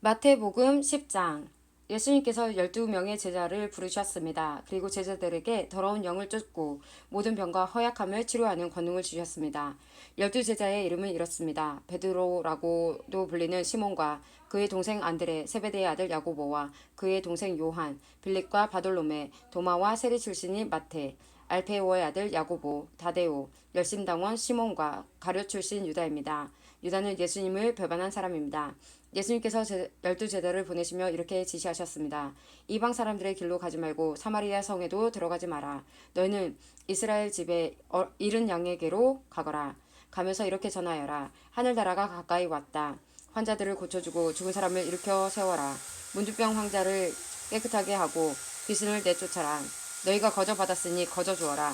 마태복음 10장. 예수님께서 12명의 제자를 부르셨습니다. 그리고 제자들에게 더러운 영을 쫓고 모든 병과 허약함을 치료하는 권능을 주셨습니다. 12제자의 이름은 이렇습니다. 베드로라고도 불리는 시몬과 그의 동생 안드레, 세베대의 아들 야고보와 그의 동생 요한, 빌립과 바돌로메, 도마와 세리 출신인 마태, 알페오의 아들 야고보, 다데오, 열심당원 시몬과 가룟 출신 유다입니다. 유다는 예수님을 배반한 사람입니다. 예수님께서 12제자를 보내시며 이렇게 지시하셨습니다. 이방 사람들의 길로 가지 말고 사마리아 성에도 들어가지 마라. 너희는 이스라엘 집에 잃은 양에게로 가거라. 가면서 이렇게 전하여라. 하늘나라가 가까이 왔다. 환자들을 고쳐주고 죽은 사람을 일으켜 세워라. 문둥병 환자를 깨끗하게 하고 귀신을 내쫓아라. 너희가 거저 받았으니 거저 주어라.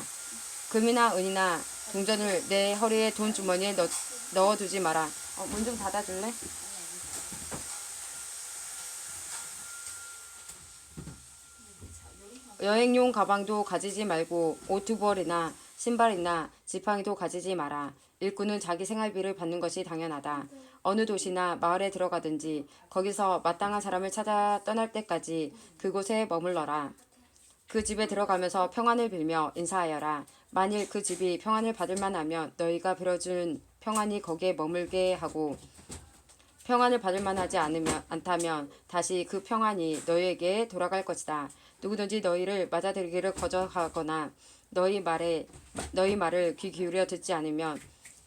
금이나 은이나 동전을 내 허리에 돈 주머니에 넣어두지 마라. 문 좀 닫아줄래? 여행용 가방도 가지지 말고 옷 두 벌이나 신발이나 지팡이도 가지지 마라. 일꾼은 자기 생활비를 받는 것이 당연하다. 어느 도시나 마을에 들어가든지 거기서 마땅한 사람을 찾아 떠날 때까지 그곳에 머물러라. 그 집에 들어가면서 평안을 빌며 인사하여라. 만일 그 집이 평안을 받을 만하면 너희가 빌어준 평안이 거기에 머물게 하고 평안을 받을 만하지 않다면 다시 그 평안이 너희에게 돌아갈 것이다. 누구든지 너희를 맞아들이기를 거절하거나 너희 말을 귀 기울여 듣지 않으면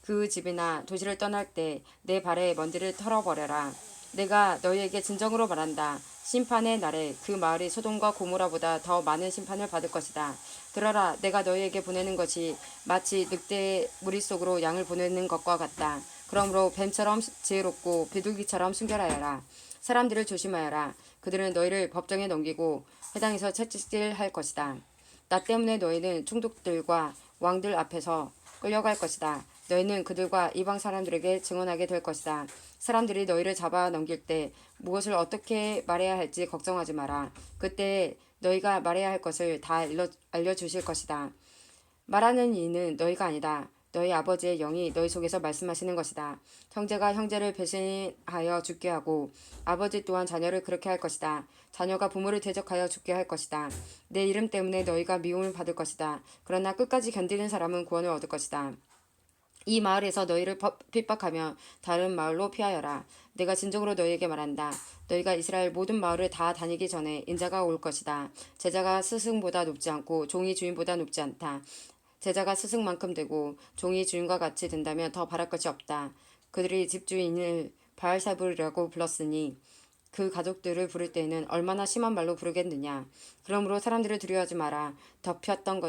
그 집이나 도시를 떠날 때 내 발에 먼지를 털어버려라. 내가 너희에게 진정으로 말한다. 심판의 날에 그 마을이 소돔과 고모라보다 더 많은 심판을 받을 것이다. 들어라, 내가 너희에게 보내는 것이 마치 늑대의 무리 속으로 양을 보내는 것과 같다. 그러므로 뱀처럼 지혜롭고 비둘기처럼 순결하여라. 사람들을 조심하여라. 그들은 너희를 법정에 넘기고 회당에서 채찍질할 것이다. 나 때문에 너희는 총독들과 왕들 앞에서 끌려갈 것이다. 너희는 그들과 이방 사람들에게 증언하게 될 것이다. 사람들이 너희를 잡아 넘길 때 무엇을 어떻게 말해야 할지 걱정하지 마라. 그때 너희가 말해야 할 것을 다 알려주실 것이다. 말하는 이는 너희가 아니다. 너희 아버지의 영이 너희 속에서 말씀하시는 것이다. 형제가 형제를 배신하여 죽게 하고 아버지 또한 자녀를 그렇게 할 것이다. 자녀가 부모를 대적하여 죽게 할 것이다. 내 이름 때문에 너희가 미움을 받을 것이다. 그러나 끝까지 견디는 사람은 구원을 얻을 것이다. 이 마을에서 너희를 핍박하며 다른 마을로 피하여라. 내가 진정으로 너희에게 말한다. 너희가 이스라엘 모든 마을을 다 다니기 전에 인자가 올 것이다. 제자가 스승보다 높지 않고 종이 주인보다 높지 않다. 제자가 스승만큼 되고 종이 주인과 같이 된다면 더 바랄 것이 없다. 그들이 집주인을 바알사불이라고 불렀으니 그 가족들을 부를 때에는 얼마나 심한 말로 부르겠느냐. 그러므로 사람들을 두려워하지 마라. 덮였던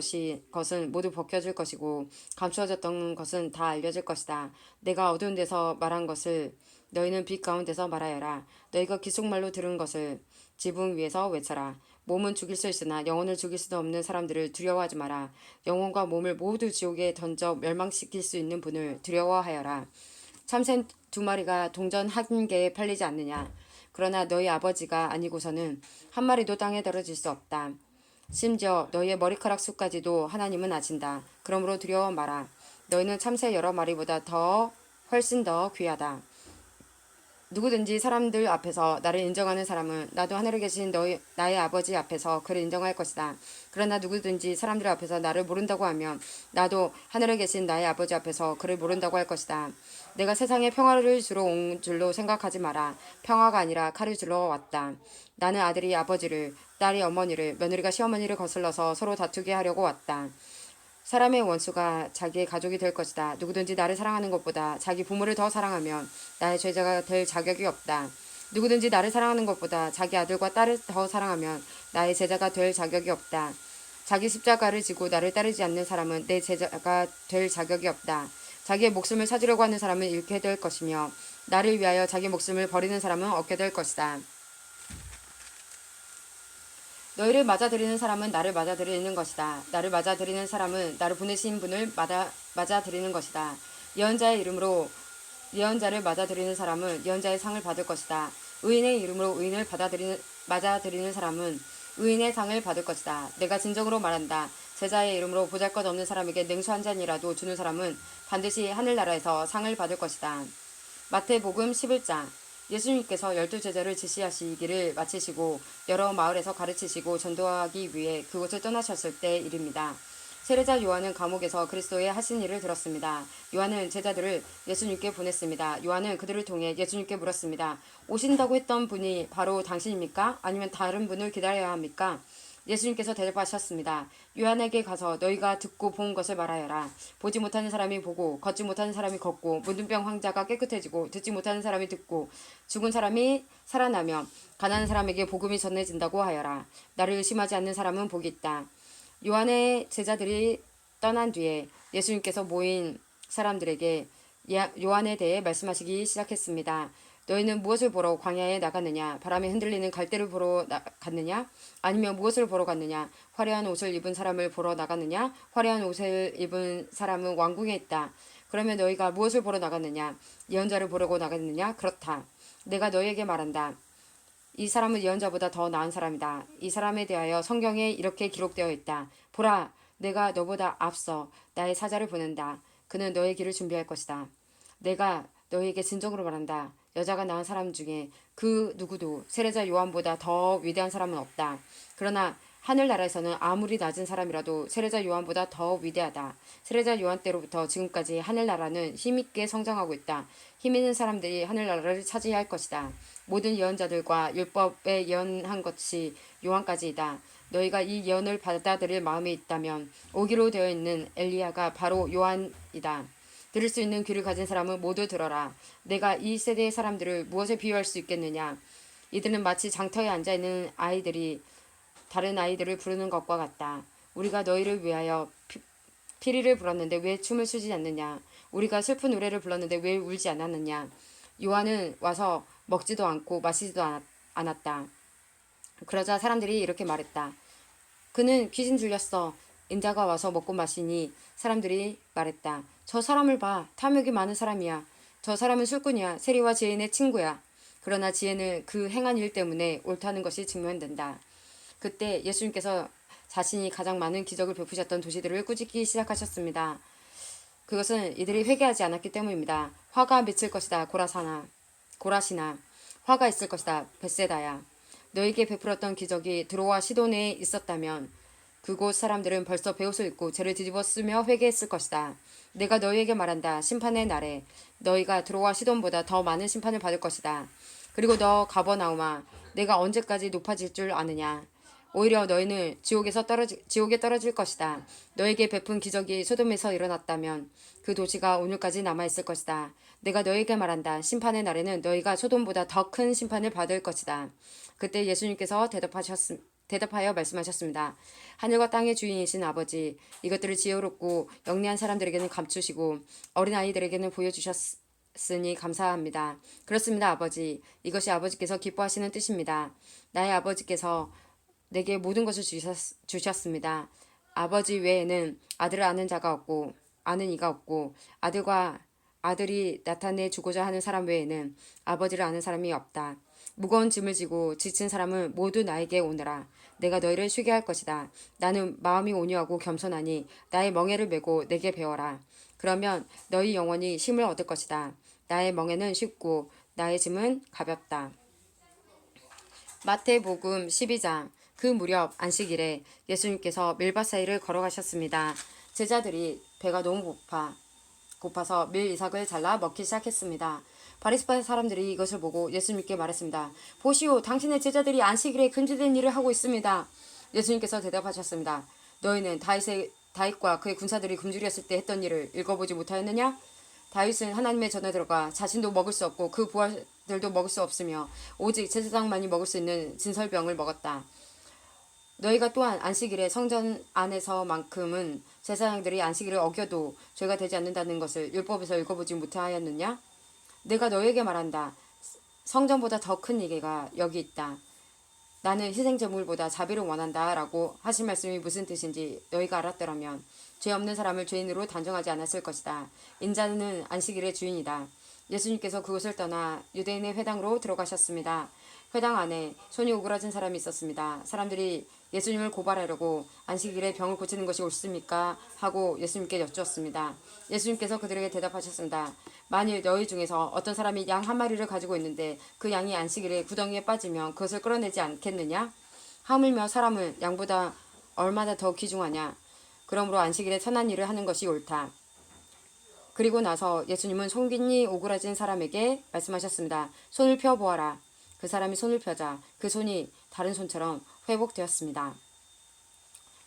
것은 모두 벗겨질 것이고 감추어졌던 것은 다 알려질 것이다. 내가 어두운 데서 말한 것을 너희는 빛 가운데서 말하여라. 너희가 기숙말로 들은 것을 지붕 위에서 외쳐라. 몸은 죽일 수 있으나 영혼을 죽일 수도 없는 사람들을 두려워하지 마라. 영혼과 몸을 모두 지옥에 던져 멸망시킬 수 있는 분을 두려워하여라. 참새 2마리가 동전 1개에 팔리지 않느냐. 그러나 너희 아버지가 아니고서는 한 마리도 땅에 떨어질 수 없다. 심지어 너희의 머리카락 숫까지도 하나님은 아신다. 그러므로 두려워 마라. 너희는 참새 여러 마리보다 훨씬 더 귀하다. 누구든지 사람들 앞에서 나를 인정하는 사람은 나도 하늘에 계신 나의 아버지 앞에서 그를 인정할 것이다. 그러나 누구든지 사람들 앞에서 나를 모른다고 하면 나도 하늘에 계신 나의 아버지 앞에서 그를 모른다고 할 것이다. 내가 세상에 평화를 주러 온 줄로 생각하지 마라. 평화가 아니라 칼을 주러 왔다. 나는 아들이 아버지를, 딸이 어머니를, 며느리가 시어머니를 거슬러서 서로 다투게 하려고 왔다. 사람의 원수가 자기의 가족이 될 것이다. 누구든지 나를 사랑하는 것보다 자기 부모를 더 사랑하면 나의 제자가 될 자격이 없다. 누구든지 나를 사랑하는 것보다 자기 아들과 딸을 더 사랑하면 나의 제자가 될 자격이 없다. 자기 십자가를 지고 나를 따르지 않는 사람은 내 제자가 될 자격이 없다. 자기의 목숨을 찾으려고 하는 사람은 잃게 될 것이며 나를 위하여 자기 목숨을 버리는 사람은 얻게 될 것이다. 너희를 맞아들이는 사람은 나를 맞아들이는 것이다. 나를 맞아들이는 사람은 나를 보내신 분을 맞아들이는 것이다. 예언자의 이름으로 예언자를 맞아들이는 사람은 예언자의 상을 받을 것이다. 의인의 이름으로 의인을 맞아들이는 사람은 의인의 상을 받을 것이다. 내가 진정으로 말한다. 제자의 이름으로 보잘것없는 사람에게 냉수 한 잔이라도 주는 사람은 반드시 하늘나라에서 상을 받을 것이다. 마태복음 11장. 예수님께서 12제자를 지시하시기를 마치시고 여러 마을에서 가르치시고 전도하기 위해 그곳을 떠나셨을 때 일입니다. 세례자 요한은 감옥에서 그리스도의 하신 일을 들었습니다. 요한은 제자들을 예수님께 보냈습니다. 요한은 그들을 통해 예수님께 물었습니다. 오신다고 했던 분이 바로 당신입니까? 아니면 다른 분을 기다려야 합니까? 예수님께서 대답하셨습니다. 요한에게 가서 너희가 듣고 본 것을 말하여라. 보지 못하는 사람이 보고 걷지 못하는 사람이 걷고 문둥병 환자가 깨끗해지고 듣지 못하는 사람이 듣고 죽은 사람이 살아나며 가난한 사람에게 복음이 전해진다고 하여라. 나를 의심하지 않는 사람은 복이 있다. 요한의 제자들이 떠난 뒤에 예수님께서 모인 사람들에게 요한에 대해 말씀하시기 시작했습니다. 너희는 무엇을 보러 광야에 나갔느냐? 바람에 흔들리는 갈대를 보러 갔느냐? 아니면 무엇을 보러 갔느냐? 화려한 옷을 입은 사람을 보러 나갔느냐? 화려한 옷을 입은 사람은 왕궁에 있다. 그러면 너희가 무엇을 보러 나갔느냐? 예언자를 보려고 나갔느냐? 그렇다. 내가 너희에게 말한다. 이 사람은 예언자보다 더 나은 사람이다. 이 사람에 대하여 성경에 이렇게 기록되어 있다. 보라, 내가 너보다 앞서 나의 사자를 보낸다. 그는 너의 길을 준비할 것이다. 내가 너희에게 진정으로 말한다. 여자가 낳은 사람 중에 그 누구도 세례자 요한보다 더 위대한 사람은 없다. 그러나 하늘나라에서는 아무리 낮은 사람이라도 세례자 요한보다 더 위대하다. 세례자 요한 때로부터 지금까지 하늘나라는 힘있게 성장하고 있다. 힘있는 사람들이 하늘나라를 차지할 것이다. 모든 예언자들과 율법에 예언한 것이 요한까지이다. 너희가 이 예언을 받아들일 마음이 있다면 오기로 되어 있는 엘리야가 바로 요한이다. 들을 수 있는 귀를 가진 사람은 모두 들어라. 내가 이 세대의 사람들을 무엇에 비유할 수 있겠느냐? 이들은 마치 장터에 앉아있는 아이들이 다른 아이들을 부르는 것과 같다. 우리가 너희를 위하여 피리를 불었는데 왜 춤을 추지 않느냐? 우리가 슬픈 노래를 불렀는데 왜 울지 않았느냐? 요한은 와서 먹지도 않고 마시지도 않았다. 그러자 사람들이 이렇게 말했다. 그는 귀신 들렸어. 인자가 와서 먹고 마시니 사람들이 말했다. 저 사람을 봐. 탐욕이 많은 사람이야. 저 사람은 술꾼이야. 세리와 지혜인의 친구야. 그러나 지혜는 그 행한 일 때문에 옳다는 것이 증명된다. 그때 예수님께서 자신이 가장 많은 기적을 베푸셨던 도시들을 꾸짖기 시작하셨습니다. 그것은 이들이 회개하지 않았기 때문입니다. 화가 미칠 것이다. 고라시나. 화가 있을 것이다. 벳세다야. 너에게 베풀었던 기적이 드로와 시돈에 있었다면 그곳 사람들은 벌써 베옷을 입고 죄를 뒤집어 쓰며 회개했을 것이다. 내가 너희에게 말한다. 심판의 날에 너희가 드로와 시돈보다 더 많은 심판을 받을 것이다. 그리고 너 가버나움아, 내가 언제까지 높아질 줄 아느냐? 오히려 너희는 지옥에 떨어질 것이다. 너에게 베푼 기적이 소돔에서 일어났다면 그 도시가 오늘까지 남아있을 것이다. 내가 너에게 말한다. 심판의 날에는 너희가 소돔보다 더 큰 심판을 받을 것이다. 그때 예수님께서 대답하여 말씀하셨습니다. 하늘과 땅의 주인이신 아버지, 이것들을 지혜롭고 영리한 사람들에게는 감추시고 어린아이들에게는 보여주셨으니 감사합니다. 그렇습니다, 아버지. 이것이 아버지께서 기뻐하시는 뜻입니다. 나의 아버지께서 내게 모든 것을 주셨습니다. 아버지 외에는 아들을 아는 이가 없고 아들이 나타내 주고자 하는 사람 외에는 아버지를 아는 사람이 없다. 무거운 짐을 지고 지친 사람은 모두 나에게 오너라. 내가 너희를 쉬게 할 것이다. 나는 마음이 온유하고 겸손하니 나의 멍에를 메고 내게 배워라. 그러면 너희 영혼이 쉼을 얻을 것이다. 나의 멍에는 쉽고 나의 짐은 가볍다. 마태복음 12장. 그 무렵 안식일에 예수님께서 밀밭 사이를 걸어가셨습니다. 제자들이 배가 너무 고파서 밀 이삭을 잘라 먹기 시작했습니다. 바리새파 사람들이 이것을 보고 예수님께 말했습니다. 보시오, 당신의 제자들이 안식일에 금지된 일을 하고 있습니다. 예수님께서 대답하셨습니다. 너희는 다윗과 그의 군사들이 굶주렸을 때 했던 일을 읽어보지 못하였느냐? 다윗은 하나님의 전에 들어가 자신도 먹을 수 없고 그 부하들도 먹을 수 없으며 오직 제사장만이 먹을 수 있는 진설병을 먹었다. 너희가 또한 안식일에 성전 안에서만큼은 제사장들이 안식일을 어겨도 죄가 되지 않는다는 것을 율법에서 읽어보지 못하였느냐? 내가 너희에게 말한다. 성전보다 더 큰 이게가 여기 있다. 나는 희생제물보다 자비를 원한다 라고 하신 말씀이 무슨 뜻인지 너희가 알았더라면 죄 없는 사람을 죄인으로 단정하지 않았을 것이다. 인자는 안식일의 주인이다. 예수님께서 그곳을 떠나 유대인의 회당으로 들어가셨습니다. 회당 안에 손이 오그라진 사람이 있었습니다. 사람들이 예수님을 고발하려고 안식일에 병을 고치는 것이 옳습니까? 하고 예수님께 여쭈었습니다. 예수님께서 그들에게 대답하셨습니다. 만일 너희 중에서 어떤 사람이 양 한 마리를 가지고 있는데 그 양이 안식일에 구덩이에 빠지면 그것을 끌어내지 않겠느냐? 하물며 사람은 양보다 얼마나 더 귀중하냐? 그러므로 안식일에 선한 일을 하는 것이 옳다. 그리고 나서 예수님은 손이 오그라진 사람에게 말씀하셨습니다. 손을 펴 보아라. 그 사람이 손을 펴자 그 손이 다른 손처럼 회복되었습니다.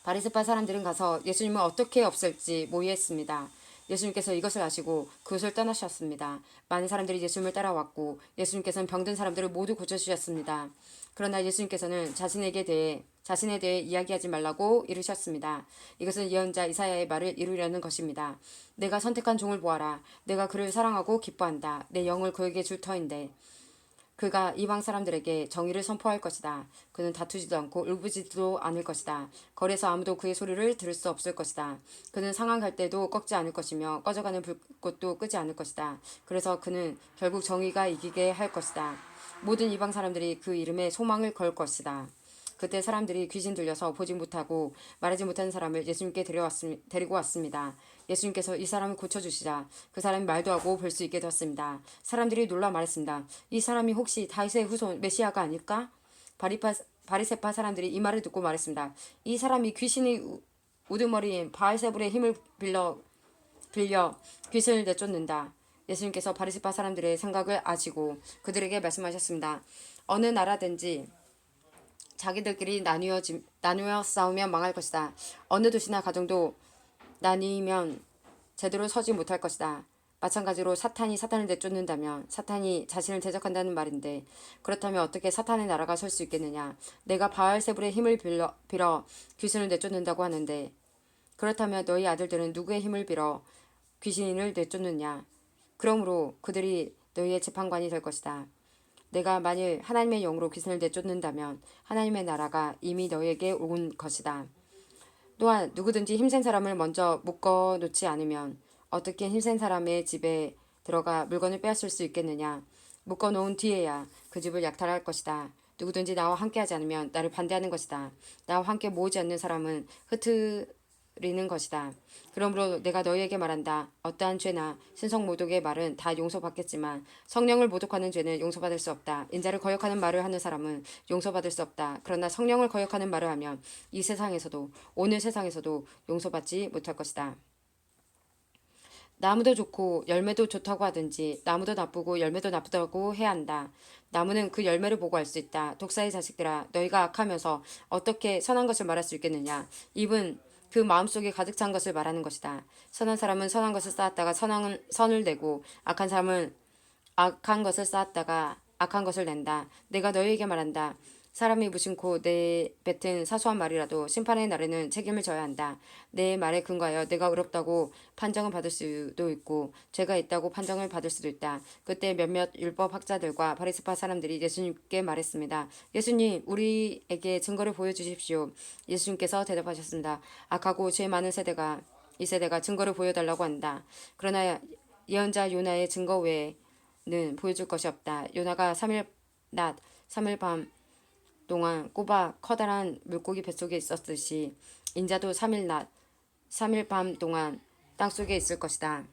바리새파 사람들은 가서 예수님을 어떻게 없앨지 모의했습니다. 예수님께서 이것을 아시고 그곳을 떠나셨습니다. 많은 사람들이 예수님을 따라왔고 예수님께서는 병든 사람들을 모두 고쳐주셨습니다. 그러나 예수님께서는 자신에 대해 이야기하지 말라고 이르셨습니다. 이것은 예언자 이사야의 말을 이루려는 것입니다. 내가 선택한 종을 보아라. 내가 그를 사랑하고 기뻐한다. 내 영을 그에게 줄 터인데 그가 이방 사람들에게 정의를 선포할 것이다. 그는 다투지도 않고 울부짖지도 않을 것이다. 거리에서 아무도 그의 소리를 들을 수 없을 것이다. 그는 상한 갈대도 꺾지 않을 것이며 꺼져가는 불꽃도 끄지 않을 것이다. 그래서 그는 결국 정의가 이기게 할 것이다. 모든 이방 사람들이 그 이름에 소망을 걸 것이다. 그때 사람들이 귀신 들려서 보지 못하고 말하지 못하는 사람을 예수님께 데리고 왔습니다. 예수님께서 이 사람을 고쳐주시자 그 사람이 말도 하고 볼 수 있게 되었습니다. 사람들이 놀라 말했습니다. 이 사람이 혹시 다윗의 후손 메시아가 아닐까? 바리새파 사람들이 이 말을 듣고 말했습니다. 이 사람이 귀신의 우두머리인 바알세불의 힘을 빌려 귀신을 내쫓는다. 예수님께서 바리새파 사람들의 생각을 아시고 그들에게 말씀하셨습니다. 어느 나라든지 자기들끼리 나누어 싸우면 망할 것이다. 어느 도시나 가정도 나뉘면 제대로 서지 못할 것이다. 마찬가지로 사탄이 사탄을 내쫓는다면 사탄이 자신을 대적한다는 말인데 그렇다면 어떻게 사탄의 나라가 설 수 있겠느냐. 내가 바알세불의 힘을 빌어 귀신을 내쫓는다고 하는데 그렇다면 너희 아들들은 누구의 힘을 빌어 귀신을 내쫓느냐. 그러므로 그들이 너희의 재판관이 될 것이다. 내가 만일 하나님의 영으로 귀신을 내쫓는다면 하나님의 나라가 이미 너희에게 온 것이다. 또한 누구든지 힘센 사람을 먼저 묶어놓지 않으면 어떻게 힘센 사람의 집에 들어가 물건을 빼앗을 수 있겠느냐. 묶어놓은 뒤에야 그 집을 약탈할 것이다. 누구든지 나와 함께하지 않으면 나를 반대하는 것이다. 나와 함께 모으지 않는 사람은 흩트리는 것이다. 그러므로 내가 너희에게 말한다. 어떠한 죄나 신성 모독의 말은 다 용서받겠지만 성령을 모독하는 죄는 용서받을 수 없다. 인자를 거역하는 말을 하는 사람은 용서받을 수 없다. 그러나 성령을 거역하는 말을 하면 이 세상에서도 오늘 세상에서도 용서받지 못할 것이다. 나무도 좋고 열매도 좋다고 하든지 나무도 나쁘고 열매도 나쁘다고 해야 한다. 나무는 그 열매를 보고 알 수 있다. 독사의 자식들아 너희가 악하면서 어떻게 선한 것을 말할 수 있겠느냐. 입은 그 마음속에 가득 찬 것을 말하는 것이다. 선한 사람은 선한 것을 쌓았다가 선을 내고 악한 사람은 악한 것을 쌓았다가 악한 것을 낸다. 내가 너희에게 말한다. 사람이 무심코 내뱉은 사소한 말이라도 심판의 날에는 책임을 져야 한다. 내 말에 근거하여 내가 의롭다고 판정을 받을 수도 있고 죄가 있다고 판정을 받을 수도 있다. 그때 몇몇 율법 학자들과 바리새파 사람들이 예수님께 말했습니다. 예수님, 우리에게 증거를 보여주십시오. 예수님께서 대답하셨습니다. 악하고 죄 많은 이 세대가 증거를 보여달라고 한다. 그러나 예언자 요나의 증거 외에는 보여줄 것이 없다. 요나가 3일 낮 3일 밤 동안 꼬박 커다란 물고기 뱃속에 있었듯이 인자도 3일 낮 3일 밤 동안 땅속에 있을 것이다.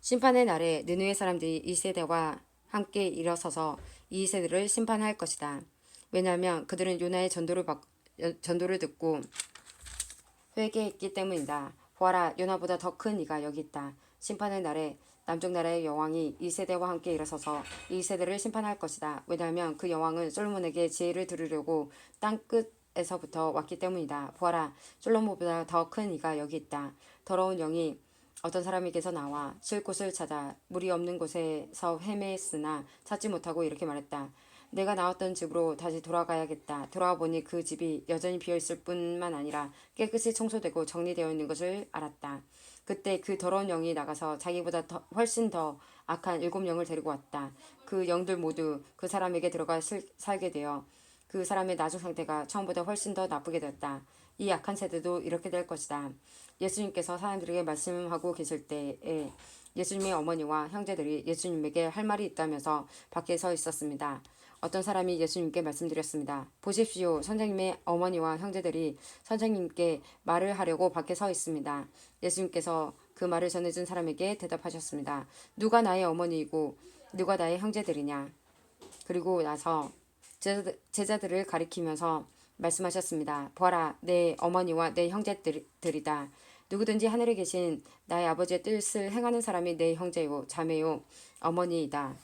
심판의 날에 느느웨 사람들이 이 세대와 함께 일어서서 이 세대를 심판할 것이다. 왜냐하면 그들은 요나의 전도를 듣고 회개했기 때문이다. 보아라, 요나보다 더 큰 이가 여기 있다. 심판의 날에 남쪽 나라의 여왕이 이 세대와 함께 일어서서 이 세대를 심판할 것이다. 왜냐하면 그 여왕은 솔로몬에게 지혜를 들으려고 땅 끝에서부터 왔기 때문이다. 보아라, 솔로몬보다 더 큰 이가 여기 있다. 더러운 영이 어떤 사람에게서 나와 쉴 곳을 찾아 물이 없는 곳에서 헤매했으나 찾지 못하고 이렇게 말했다. 내가 나왔던 집으로 다시 돌아가야겠다. 돌아와 보니 그 집이 여전히 비어있을 뿐만 아니라 깨끗이 청소되고 정리되어 있는 것을 알았다. 그때 그 더러운 영이 나가서 자기보다 훨씬 더 악한 7영을 데리고 왔다. 그 영들 모두 그 사람에게 들어가 살게 되어 그 사람의 나중 상태가 처음보다 훨씬 더 나쁘게 되었다. 이 악한 세대도 이렇게 될 것이다. 예수님께서 사람들에게 말씀하고 계실 때에 예수님의 어머니와 형제들이 예수님에게 할 말이 있다면서 밖에 서 있었습니다. 어떤 사람이 예수님께 말씀드렸습니다. 보십시오. 선생님의 어머니와 형제들이 선생님께 말을 하려고 밖에 서 있습니다. 예수님께서 그 말을 전해준 사람에게 대답하셨습니다. 누가 나의 어머니이고 누가 나의 형제들이냐. 그리고 나서 제자들을 가리키면서 말씀하셨습니다. 보아라, 내 어머니와 내 형제들이다. 누구든지 하늘에 계신 나의 아버지의 뜻을 행하는 사람이 내 형제요, 자매요, 어머니이다.